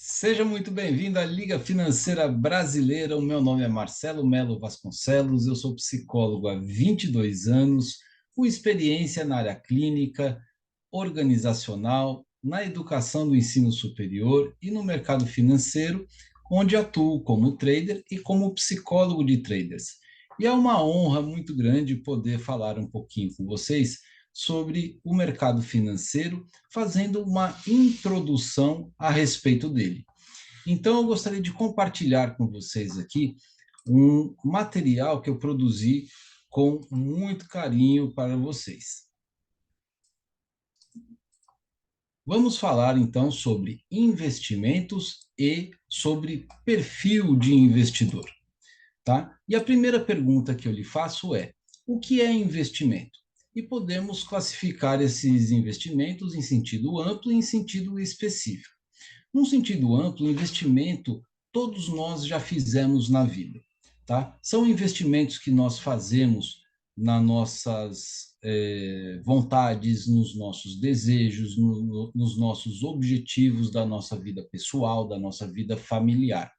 Seja muito bem-vindo à Liga Financeira Brasileira. O meu nome é Marcelo Melo Vasconcelos, eu sou psicólogo há 22 anos, com experiência na área clínica, organizacional, na educação do ensino superior e no mercado financeiro, onde atuo como trader e como psicólogo de traders. E é uma honra muito grande poder falar um pouquinho com vocês sobre o mercado financeiro, fazendo uma introdução a respeito dele. Então, eu gostaria de compartilhar com vocês aqui um material que eu produzi com muito carinho para vocês. Vamos falar então sobre investimentos e sobre perfil de investidor, tá? E a primeira pergunta que eu lhe faço é: o que é investimento? E podemos classificar esses investimentos em sentido amplo e em sentido específico. Num sentido amplo, investimento todos nós já fizemos na vida, tá? São investimentos que nós fazemos nas nossas vontades, nos nossos desejos, nos nossos objetivos da nossa vida pessoal, da nossa vida familiar.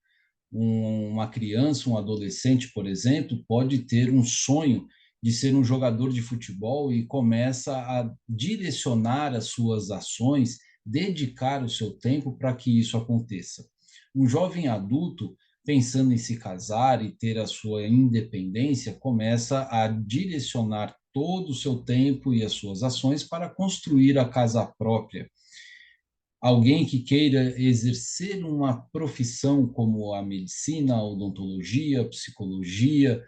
Uma criança, um adolescente, por exemplo, pode ter um sonho de ser um jogador de futebol e começa a direcionar as suas ações, dedicar o seu tempo para que isso aconteça. Um jovem adulto, pensando em se casar e ter a sua independência, começa a direcionar todo o seu tempo e as suas ações para construir a casa própria. Alguém que queira exercer uma profissão como a medicina, a odontologia, a psicologia,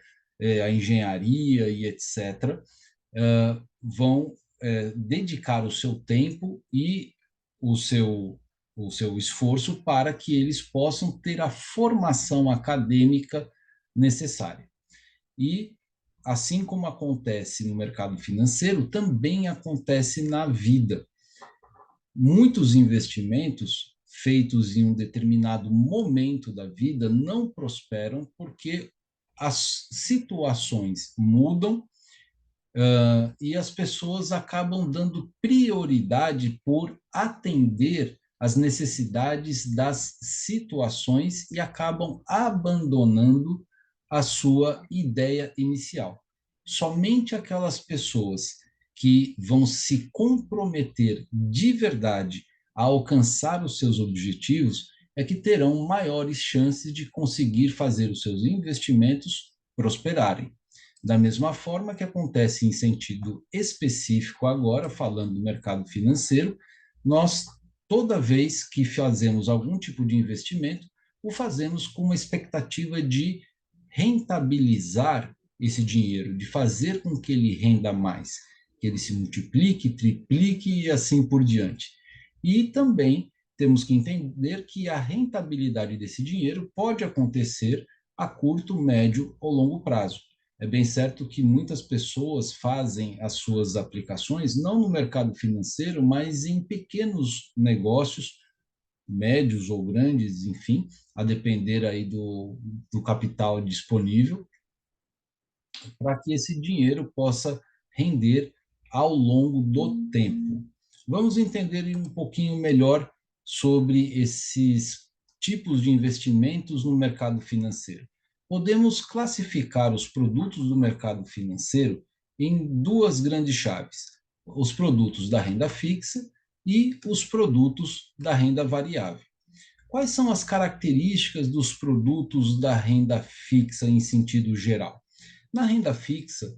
a engenharia e etc., vão dedicar o seu tempo e o seu, o seu esforço para que eles possam ter a formação acadêmica necessária. E, assim como acontece no mercado financeiro, também acontece na vida. Muitos investimentos feitos em um determinado momento da vida não prosperam porque as situações mudam, e as pessoas acabam dando prioridade por atender às necessidades das situações e acabam abandonando a sua ideia inicial. Somente aquelas pessoas que vão se comprometer de verdade a alcançar os seus objetivos é que terão maiores chances de conseguir fazer os seus investimentos prosperarem. Da mesma forma que acontece em sentido específico agora, falando do mercado financeiro, nós, toda vez que fazemos algum tipo de investimento, o fazemos com uma expectativa de rentabilizar esse dinheiro, de fazer com que ele renda mais, que ele se multiplique, triplique e assim por diante. E também temos que entender que a rentabilidade desse dinheiro pode acontecer a curto, médio ou longo prazo. É bem certo que muitas pessoas fazem as suas aplicações não no mercado financeiro, mas em pequenos negócios, médios ou grandes, enfim, a depender aí do capital disponível, para que esse dinheiro possa render ao longo do tempo. Vamos entender um pouquinho melhor sobre esses tipos de investimentos no mercado financeiro. Podemos classificar os produtos do mercado financeiro em duas grandes chaves: os produtos da renda fixa e os produtos da renda variável. Quais são as características dos produtos da renda fixa em sentido geral? Na renda fixa,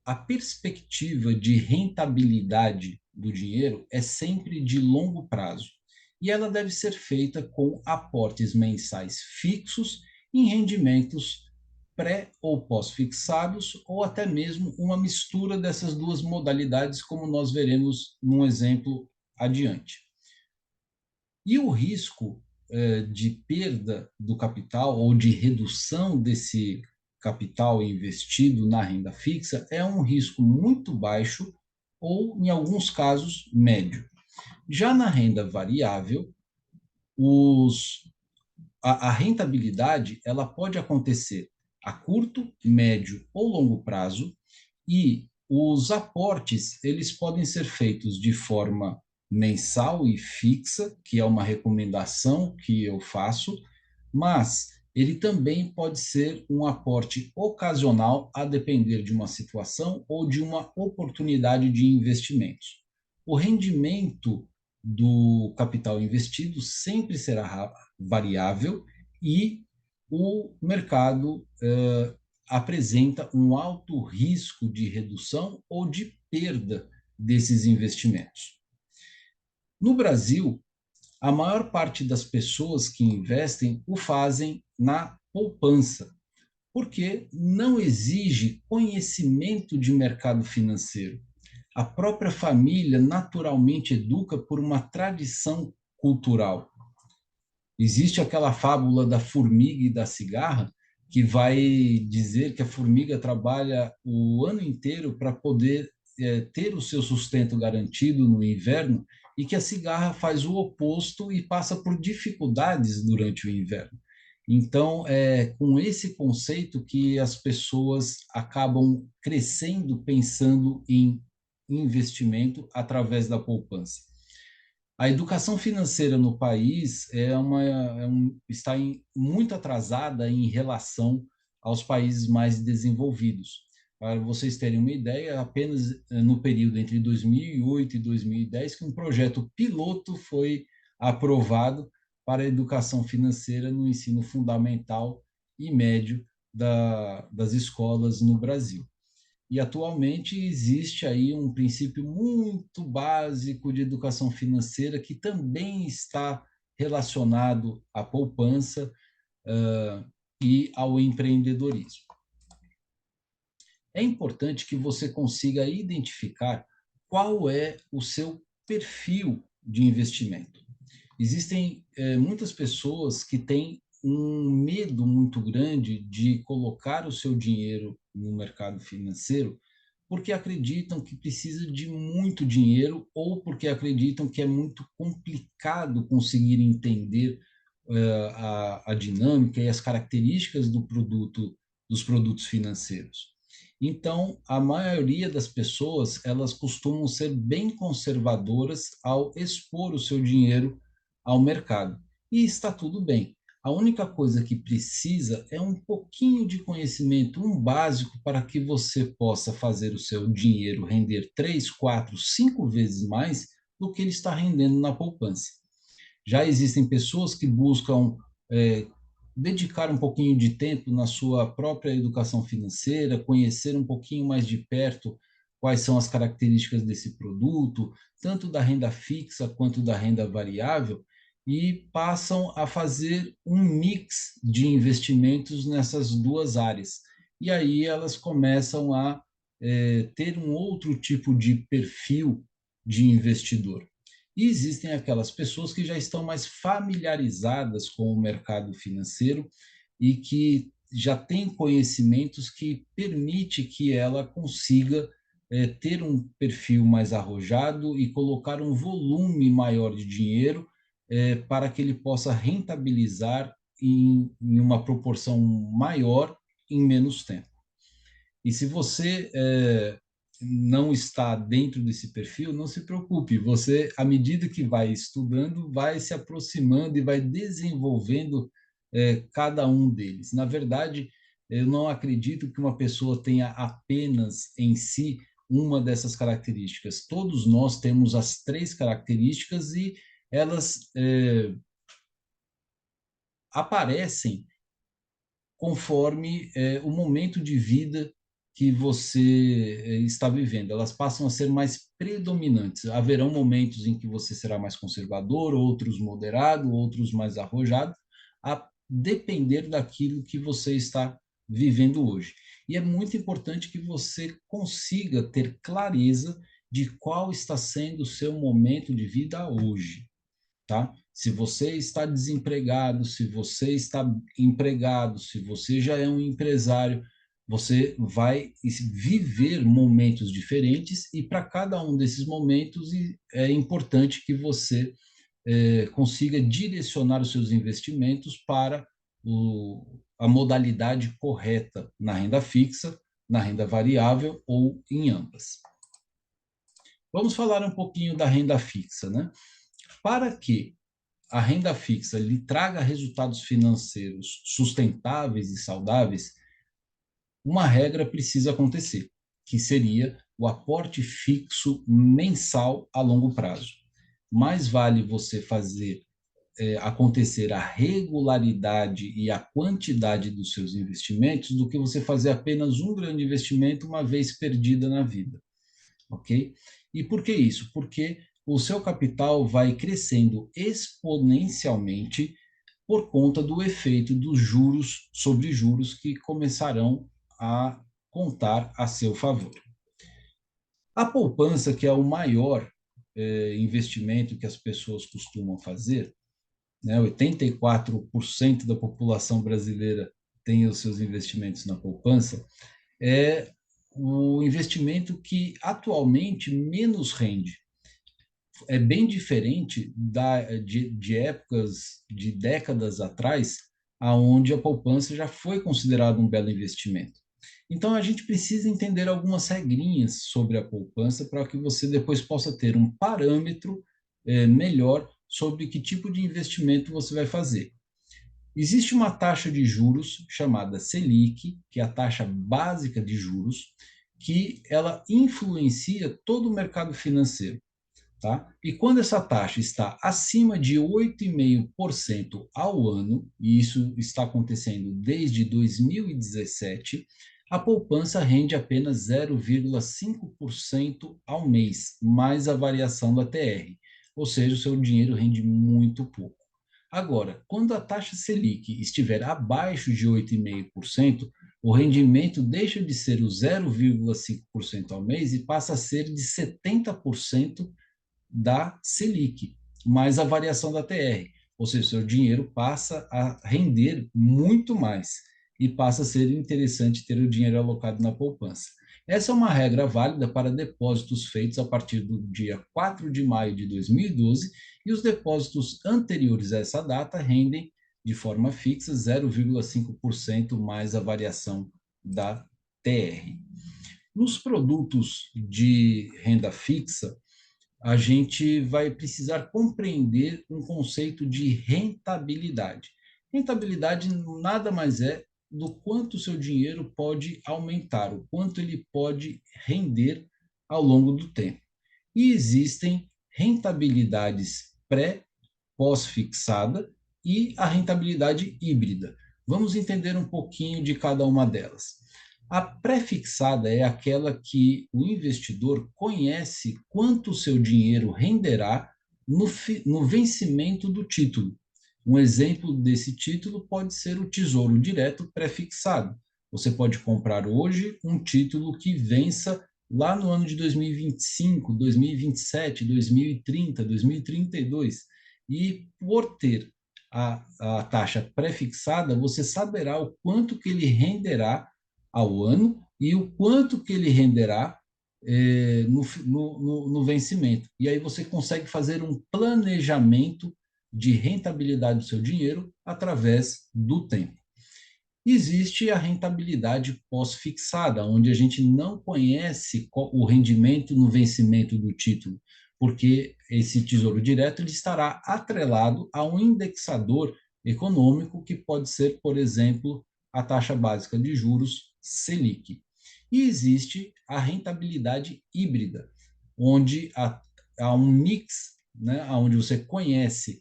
a perspectiva de rentabilidade do dinheiro é sempre de longo prazo e ela deve ser feita com aportes mensais fixos em rendimentos pré ou pós-fixados, ou até mesmo uma mistura dessas duas modalidades, como nós veremos num exemplo adiante. E o risco de perda do capital ou de redução desse capital investido na renda fixa é um risco muito baixo ou, em alguns casos, médio. Já na renda variável, a rentabilidade ela pode acontecer a curto, médio ou longo prazo, e os aportes eles podem ser feitos de forma mensal e fixa, que é uma recomendação que eu faço, mas ele também pode ser um aporte ocasional, a depender de uma situação ou de uma oportunidade de investimentos. O rendimento do capital investido sempre será variável e o mercado apresenta um alto risco de redução ou de perda desses investimentos. No Brasil, a maior parte das pessoas que investem o fazem na poupança, porque não exige conhecimento de mercado financeiro. A própria família naturalmente educa por uma tradição cultural. Existe aquela fábula da formiga e da cigarra, que vai dizer que a formiga trabalha o ano inteiro para poder ter o seu sustento garantido no inverno, e que a cigarra faz o oposto e passa por dificuldades durante o inverno. Então, é com esse conceito que as pessoas acabam crescendo pensando em investimento através da poupança. A educação financeira no país está muito atrasada em relação aos países mais desenvolvidos. Para vocês terem uma ideia, apenas no período entre 2008 e 2010 que um projeto piloto foi aprovado para a educação financeira no ensino fundamental e médio das escolas no Brasil. E atualmente existe aí um princípio muito básico de educação financeira que também está relacionado à poupança e ao empreendedorismo. É importante que você consiga identificar qual é o seu perfil de investimento. Existem muitas pessoas que têm um medo muito grande de colocar o seu dinheiro no mercado financeiro porque acreditam que precisa de muito dinheiro ou porque acreditam que é muito complicado conseguir entender a dinâmica e as características dos produtos financeiros. Então, a maioria das pessoas, elas costumam ser bem conservadoras ao expor o seu dinheiro ao mercado. E está tudo bem. A única coisa que precisa é um pouquinho de conhecimento, um básico, para que você possa fazer o seu dinheiro render 3, 4, 5 vezes mais do que ele está rendendo na poupança. Já existem pessoas que buscam é, dedicar um pouquinho de tempo na sua própria educação financeira, conhecer um pouquinho mais de perto quais são as características desse produto, tanto da renda fixa quanto da renda variável, e passam a fazer um mix de investimentos nessas duas áreas. E aí elas começam a ter um outro tipo de perfil de investidor. E existem aquelas pessoas que já estão mais familiarizadas com o mercado financeiro e que já têm conhecimentos que permite que ela consiga ter um perfil mais arrojado e colocar um volume maior de dinheiro para que ele possa rentabilizar em uma proporção maior em menos tempo. E se você não está dentro desse perfil, não se preocupe. Você, à medida que vai estudando, vai se aproximando e vai desenvolvendo cada um deles. Na verdade, eu não acredito que uma pessoa tenha apenas em si uma dessas características. Todos nós temos as três características e elas aparecem conforme o momento de vida que você está vivendo. Elas passam a ser mais predominantes. Haverão momentos em que você será mais conservador, outros moderado, outros mais arrojado, a depender daquilo que você está vivendo hoje. E é muito importante que você consiga ter clareza de qual está sendo o seu momento de vida hoje, tá? Se você está desempregado, se você está empregado, se você já é um empresário, você vai viver momentos diferentes e para cada um desses momentos é importante que você consiga direcionar os seus investimentos para a modalidade correta na renda fixa, na renda variável ou em ambas. Vamos falar um pouquinho da renda fixa, né? Para que a renda fixa lhe traga resultados financeiros sustentáveis e saudáveis, uma regra precisa acontecer, que seria o aporte fixo mensal a longo prazo. Mais vale você fazer acontecer a regularidade e a quantidade dos seus investimentos do que você fazer apenas um grande investimento uma vez perdida na vida, ok? E por que isso? Porque o seu capital vai crescendo exponencialmente por conta do efeito dos juros sobre juros que começarão a contar a seu favor. A poupança, que é o maior investimento que as pessoas costumam fazer, né, 84% da população brasileira tem os seus investimentos na poupança, é o investimento que atualmente menos rende. É bem diferente de épocas, de décadas atrás, aonde a poupança já foi considerado um belo investimento. Então, a gente precisa entender algumas regrinhas sobre a poupança para que você depois possa ter um parâmetro melhor sobre que tipo de investimento você vai fazer. Existe uma taxa de juros chamada Selic, que é a taxa básica de juros, que ela influencia todo o mercado financeiro. Tá? E quando essa taxa está acima de 8,5% ao ano, e isso está acontecendo desde 2017, a poupança rende apenas 0,5% ao mês, mais a variação da TR, ou seja, o seu dinheiro rende muito pouco. Agora, quando a taxa Selic estiver abaixo de 8,5%, o rendimento deixa de ser o 0,5% ao mês e passa a ser de 70% da Selic, mais a variação da TR. Ou seja, seu dinheiro passa a render muito mais e passa a ser interessante ter o dinheiro alocado na poupança. Essa é uma regra válida para depósitos feitos a partir do dia 4 de maio de 2012 e os depósitos anteriores a essa data rendem de forma fixa 0,5% mais a variação da TR. Nos produtos de renda fixa, a gente vai precisar compreender um conceito de rentabilidade. Rentabilidade nada mais é do quanto o seu dinheiro pode aumentar, o quanto ele pode render ao longo do tempo. E existem rentabilidades pré, pós-fixada e a rentabilidade híbrida. Vamos entender um pouquinho de cada uma delas. A pré-fixada é aquela que o investidor conhece quanto o seu dinheiro renderá no vencimento do título. Um exemplo desse título pode ser o Tesouro Direto pré-fixado. Você pode comprar hoje um título que vença lá no ano de 2025, 2027, 2030, 2032. E por ter a taxa pré-fixada, você saberá o quanto que ele renderá ao ano e o quanto que ele renderá no vencimento. E aí você consegue fazer um planejamento de rentabilidade do seu dinheiro através do tempo. Existe a rentabilidade pós-fixada, onde a gente não conhece o rendimento no vencimento do título, porque esse tesouro direto ele estará atrelado a um indexador econômico, que pode ser, por exemplo, a taxa básica de juros Selic. E existe a rentabilidade híbrida, onde há um mix, né, onde você conhece,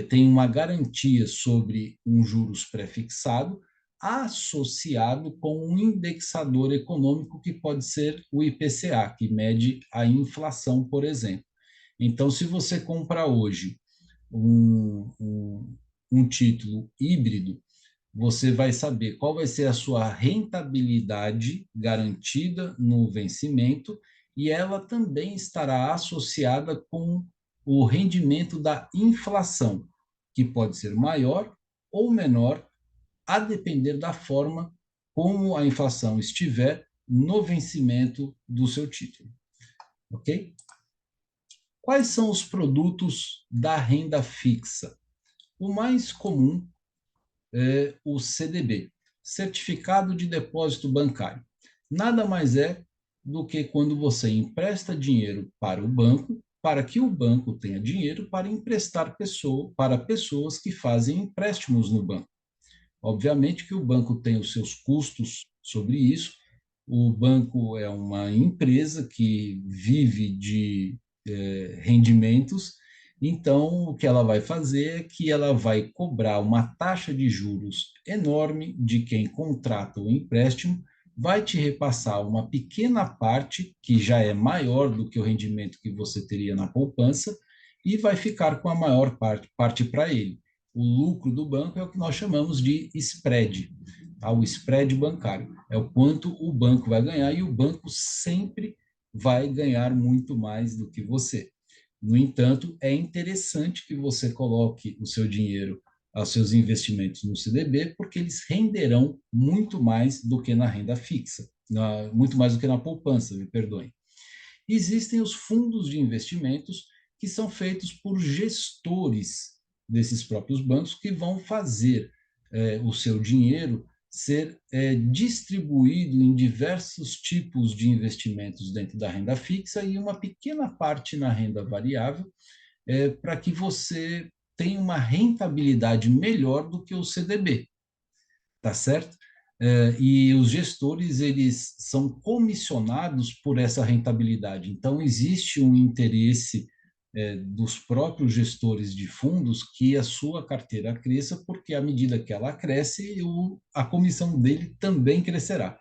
tem uma garantia sobre um juros pré-fixado, associado com um indexador econômico que pode ser o IPCA, que mede a inflação, por exemplo. Então, se você comprar hoje um título híbrido, você vai saber qual vai ser a sua rentabilidade garantida no vencimento e ela também estará associada com o rendimento da inflação, que pode ser maior ou menor a depender da forma como a inflação estiver no vencimento do seu título, ok? Quais são os produtos da renda fixa? O mais comum é o CDB, Certificado de Depósito Bancário. Nada mais é do que quando você empresta dinheiro para o banco, para que o banco tenha dinheiro para emprestar para pessoas que fazem empréstimos no banco. Obviamente que o banco tem os seus custos sobre isso. O banco é uma empresa que vive de rendimentos, então o que ela vai fazer é que ela vai cobrar uma taxa de juros enorme de quem contrata o empréstimo, vai te repassar uma pequena parte, que já é maior do que o rendimento que você teria na poupança, e vai ficar com a maior parte para ele. O lucro do banco é o que nós chamamos de spread, tá? O spread bancário é o quanto o banco vai ganhar, e o banco sempre vai ganhar muito mais do que você. No entanto, é interessante que você coloque o seu dinheiro, os seus investimentos no CDB, porque eles renderão muito mais do que na renda fixa, muito mais do que na poupança, me perdoem. Existem os fundos de investimentos que são feitos por gestores desses próprios bancos que vão fazer o seu dinheiro ser distribuído em diversos tipos de investimentos dentro da renda fixa e uma pequena parte na renda variável, para que você tenha uma rentabilidade melhor do que o CDB, tá certo? E os gestores, eles são comissionados por essa rentabilidade. Então, existe um interesse dos próprios gestores de fundos que a sua carteira cresça, porque à medida que ela cresce, a comissão dele também crescerá,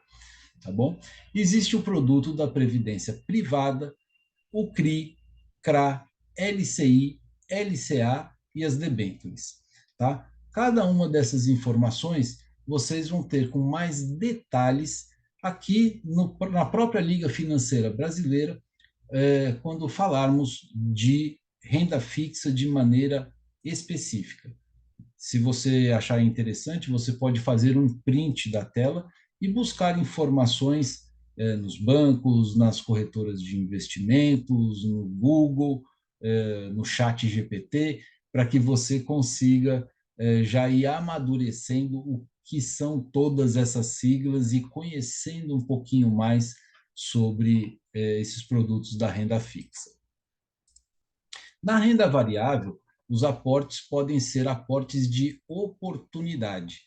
tá bom? Existe o produto da previdência privada, o CRI, CRA, LCI, LCA e as debêntures, tá? Cada uma dessas informações vocês vão ter com mais detalhes aqui na própria Liga Financeira Brasileira, quando falarmos de renda fixa de maneira específica. Se você achar interessante, você pode fazer um print da tela e buscar informações nos bancos, nas corretoras de investimentos, no Google, no chat GPT, para que você consiga já ir amadurecendo o que são todas essas siglas e conhecendo um pouquinho mais sobre esses produtos da renda fixa. Na renda variável, os aportes podem ser aportes de oportunidade,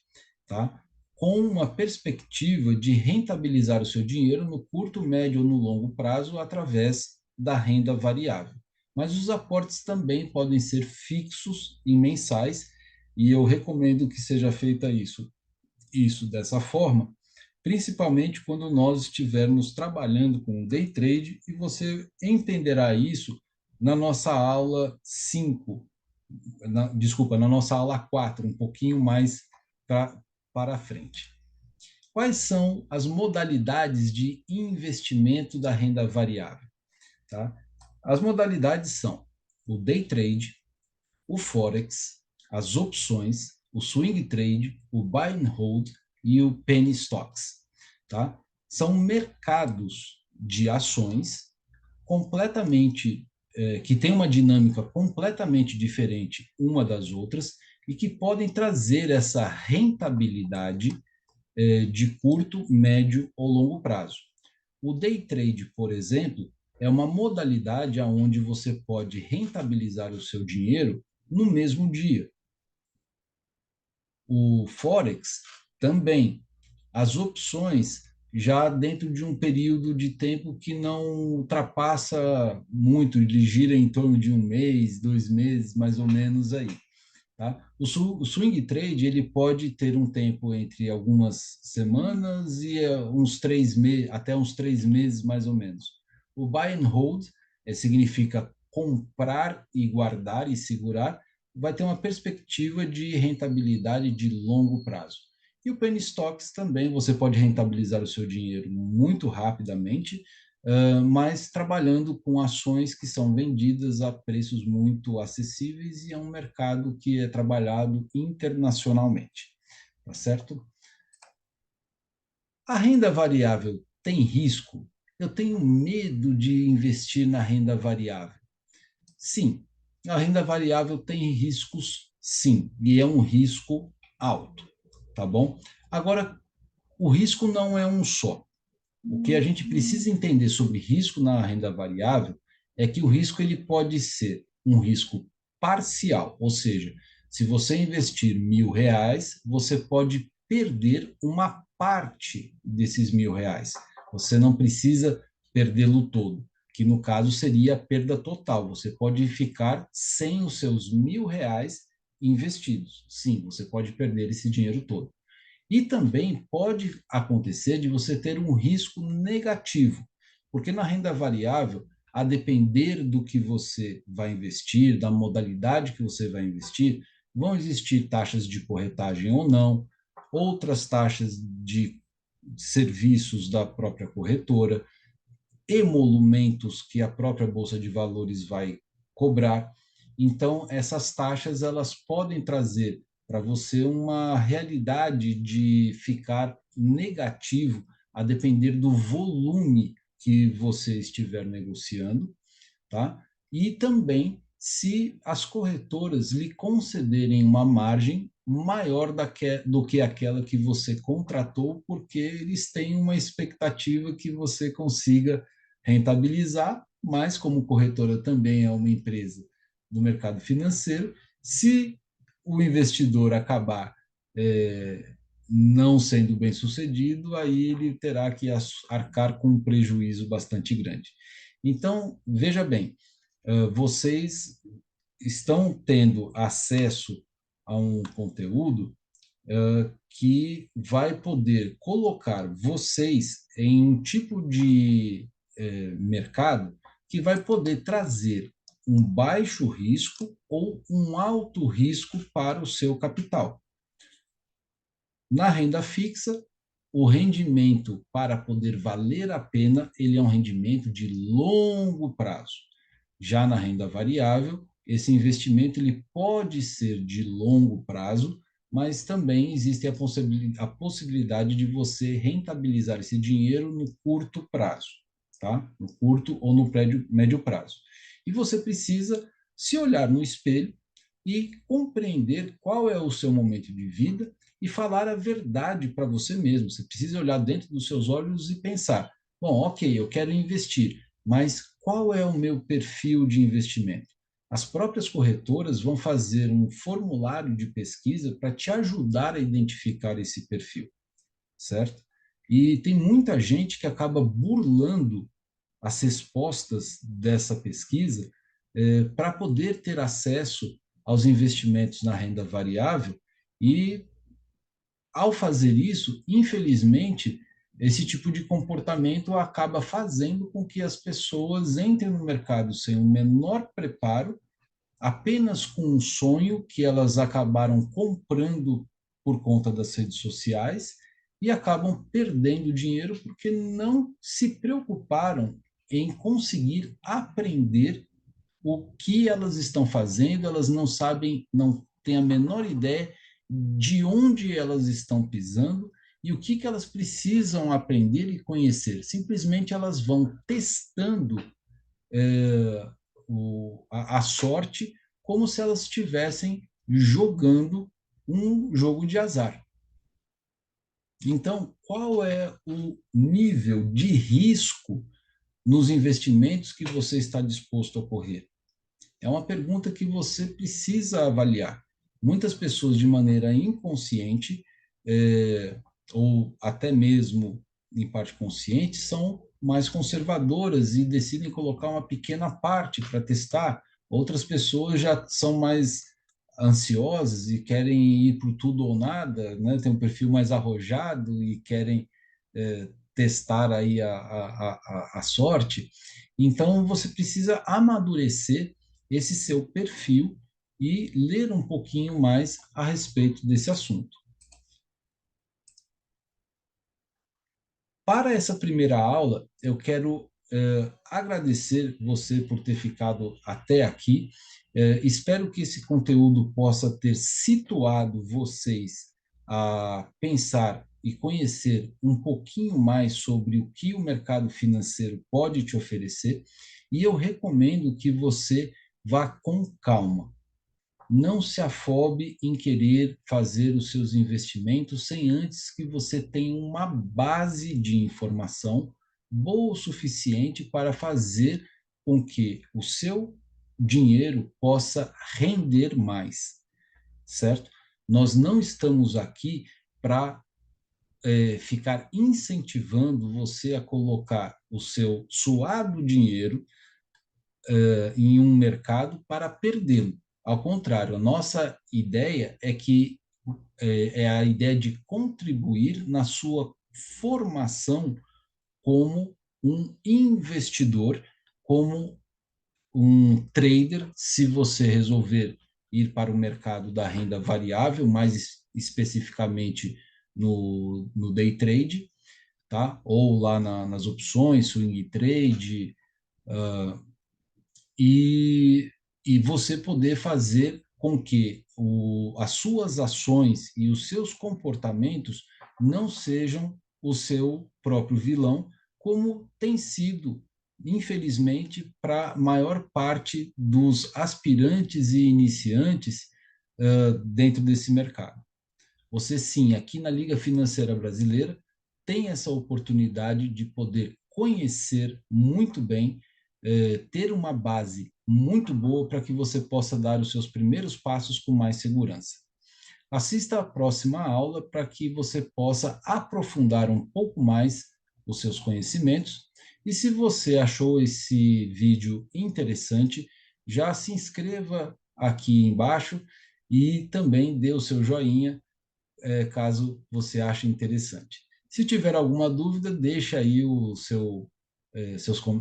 tá? Com uma perspectiva de rentabilizar o seu dinheiro no curto, médio ou no longo prazo através da renda variável. Mas os aportes também podem ser fixos e mensais, e eu recomendo que seja feita isso dessa forma, principalmente quando nós estivermos trabalhando com day trade, e você entenderá isso na nossa aula 5, desculpa, na nossa aula 4, um pouquinho mais para frente. Quais são as modalidades de investimento da renda variável? Tá? As modalidades são o day trade, o forex, as opções, o swing trade, o buy and hold e o penny stocks, tá? São mercados de ações completamente que têm uma dinâmica completamente diferente uma das outras e que podem trazer essa rentabilidade de curto, médio ou longo prazo. O day trade, por exemplo, é uma modalidade onde você pode rentabilizar o seu dinheiro no mesmo dia. O Forex também. As opções já dentro de um período de tempo que não ultrapassa muito, ele gira em torno de 1 mês, 2 meses, mais ou menos aí. Tá? O swing trade ele pode ter um tempo entre algumas semanas e uns 3 meses, até uns 3 meses mais ou menos. O buy and hold significa comprar e guardar e segurar, vai ter uma perspectiva de rentabilidade de longo prazo. E o penny stocks também, você pode rentabilizar o seu dinheiro muito rapidamente, mas trabalhando com ações que são vendidas a preços muito acessíveis, e é um mercado que é trabalhado internacionalmente, tá certo? A renda variável tem risco? Eu tenho medo de investir na renda variável. Sim, a renda variável tem riscos, sim, e é um risco alto, tá bom? Agora, o risco não é um só. O que a gente precisa entender sobre risco na renda variável é que o risco ele pode ser um risco parcial, ou seja, se você investir R$ 1.000, você pode perder uma parte desses R$ 1.000. Você não precisa perdê-lo todo, que no caso seria a perda total. Você pode ficar sem os seus R$ 1.000 investidos. Sim, você pode perder esse dinheiro todo. E também pode acontecer de você ter um risco negativo, porque na renda variável, a depender do que você vai investir, da modalidade que você vai investir, vão existir taxas de corretagem ou não, outras taxas de serviços da própria corretora, emolumentos que a própria Bolsa de Valores vai cobrar. Então, essas taxas elas podem trazer para você uma realidade de ficar negativo a depender do volume que você estiver negociando, tá? E também se as corretoras lhe concederem uma margem maior do que aquela que você contratou, porque eles têm uma expectativa que você consiga rentabilizar, mas como corretora também é uma empresa do mercado financeiro, se o investidor acabar não sendo bem sucedido, aí ele terá que arcar com um prejuízo bastante grande. Então, veja bem, vocês estão tendo acesso a um conteúdo que vai poder colocar vocês em um tipo de mercado que vai poder trazer um baixo risco ou um alto risco para o seu capital. Na renda fixa, o rendimento para poder valer a pena, ele é um rendimento de longo prazo. Já na renda variável, esse investimento ele pode ser de longo prazo, mas também existe a possibilidade de você rentabilizar esse dinheiro no curto prazo, tá? No curto ou no médio prazo. E você precisa se olhar no espelho e compreender qual é o seu momento de vida e falar a verdade para você mesmo. Você precisa olhar dentro dos seus olhos e pensar: bom, ok, eu quero investir, mas qual é o meu perfil de investimento? As próprias corretoras vão fazer um formulário de pesquisa para te ajudar a identificar esse perfil, certo? E tem muita gente que acaba burlando as respostas dessa pesquisa para poder ter acesso aos investimentos na renda variável e ao fazer isso, infelizmente, esse tipo de comportamento acaba fazendo com que as pessoas entrem no mercado sem o menor preparo, apenas com um sonho que elas acabaram comprando por conta das redes sociais e acabam perdendo dinheiro porque não se preocuparam em conseguir aprender o que elas estão fazendo, elas não sabem, não têm a menor ideia de onde elas estão pisando e o que elas precisam aprender e conhecer. Simplesmente elas vão testando a sorte como se elas estivessem jogando um jogo de azar. Então, qual é o nível de risco nos investimentos que você está disposto a correr? É uma pergunta que você precisa avaliar. Muitas pessoas, de maneira inconsciente, ou até mesmo em parte consciente, são mais conservadoras e decidem colocar uma pequena parte para testar. Outras pessoas já são mais ansiosas e querem ir por tudo ou nada, né? Tem um perfil mais arrojado e querem testar aí a sorte. Então, você precisa amadurecer esse seu perfil e ler um pouquinho mais a respeito desse assunto. Para essa primeira aula, eu quero agradecer você por ter ficado até aqui. Espero que esse conteúdo possa ter situado vocês a pensar e conhecer um pouquinho mais sobre o que o mercado financeiro pode te oferecer. E eu recomendo que você vá com calma. não se afobe em querer fazer os seus investimentos sem antes que você tenha uma base de informação boa o suficiente para fazer com que o seu dinheiro possa render mais, certo? Nós não estamos aqui para ficar incentivando você a colocar o seu suado dinheiro em um mercado para perdê-lo. Ao contrário, a nossa ideia é a ideia de contribuir na sua formação como um investidor, como um trader, se você resolver ir para o mercado da renda variável, mais especificamente no day trade, tá? Ou lá nas opções, swing trade, e, e você poder fazer com que as suas ações e os seus comportamentos não sejam o seu próprio vilão, como tem sido, infelizmente, para a maior parte dos aspirantes e iniciantes dentro desse mercado. Você, sim, aqui na Liga Financeira Brasileira, tem essa oportunidade de poder conhecer muito bem, ter uma base muito boa para que você possa dar os seus primeiros passos com mais segurança. Assista a próxima aula para que você possa aprofundar um pouco mais os seus conhecimentos. E se você achou esse vídeo interessante, já se inscreva aqui embaixo e também dê o seu joinha caso você ache interessante. Se tiver alguma dúvida, deixa aí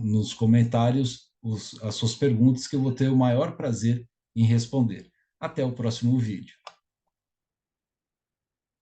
nos comentários as suas perguntas, que eu vou ter o maior prazer em responder. Até o próximo vídeo.